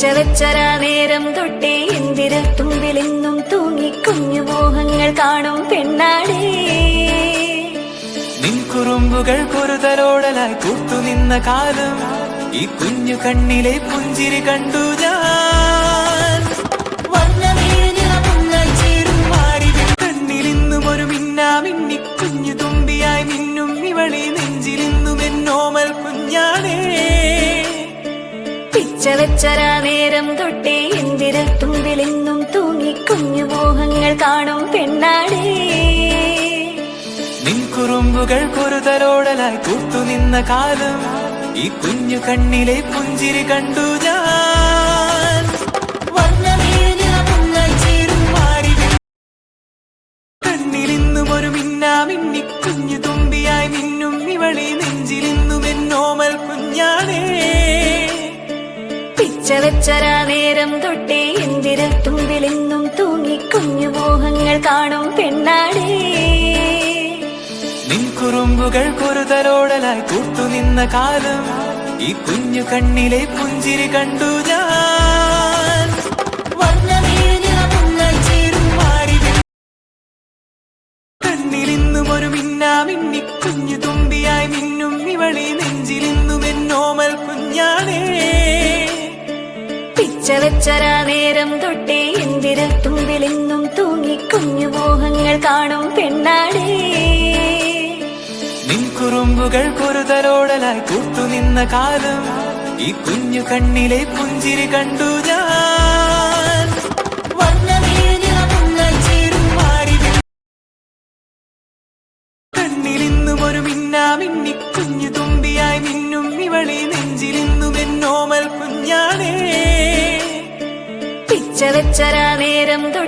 പിച്ചവെച്ചരാ നേരം തൊട്ടേ എന്തിരൽ തുമ്പിലെന്നും തൂങ്ങി കുഞ്ഞു മോഹങ്ങൾ കാണും പെണ്ണാടേ. നിൻ കുറുമ്പുകൾ കുറുതലോടലായി കൂട്ടുനിന്ന കാലം ഈ കുഞ്ഞു കണ്ണിലെ പുഞ്ചിരി കണ്ടു ഞാൻ. കണ്ണിലിന്നും ഒരു മിന്നാമിന്നി കുഞ്ഞു തുമ്പിയായി മിന്നും ഇവളെ നെഞ്ചിലിന്നും എന്നോമൽ കുഞ്ഞാണേ. പിച്ചവെച്ചരാ നേരം തൊട്ടേ എന്തിരൽ തുമ്പിലെന്നും തൂങ്ങി കുഞ്ഞു മോഹങ്ങൾ കാണും പെണ്ണാടേ. നിൻ കുറുമ്പുകൾ കുറുതലോടലായി കൂട്ടുനിന്ന കാലം ഈ കുഞ്ഞു കണ്ണിലെ പുഞ്ചിരി കണ്ടു ഞാൻ. കണ്ണിലിന്നും ഒരു മിന്നാമിന്നി കുഞ്ഞു തുമ്പിയായി മിന്നും ഇവളെ നെഞ്ചിലിന്നും എന്നോമൽ കുഞ്ഞാണേ. പിച്ചവെച്ചരാ നേരം തൊട്ടേ എന്തിരൽ തുമ്പിലെന്നും തൂങ്ങി കുഞ്ഞു മോഹങ്ങൾ കാണും പെണ്ണാടേ. നിൻ കുറുമ്പുകൾ കുറുതലോടലായി കൂട്ടുനിന്ന കാലം ഈ കുഞ്ഞു കണ്ണിലെ പുഞ്ചിരി കണ്ടു ഞാൻ. കണ്ണിലിന്നും ഒരു മിന്നാമിന്നി കുഞ്ഞു തുമ്പിയായി മിന്നും ഇവളെ നെഞ്ചിലിന്നും എന്നോമൽ കുഞ്ഞാണേ. പിച്ചവെച്ചരാ നേരം തൊട്ടേ എന്തിരൽ തുമ്പിലെന്നും തൂങ്ങി കുഞ്ഞു മോഹങ്ങൾ കാണും പെണ്ണാടേ. നിൻ കുറുമ്പുകൾ കുറുതലോടലായി കൂട്ടുനിന്ന കാലം ഈ കുഞ്ഞു കണ്ണിലെ പുഞ്ചിരി കണ്ടു ഞാൻ. കണ്ണിലിന്നും ഒരു മിന്നാമിന്നി കുഞ്ഞു തുമ്പിയായി മിന്നും ഇവളെ നെഞ്ചിലിന്നും എന്നോമൽ കുഞ്ഞാണേ. പിച്ചവെച്ചരാ നേരം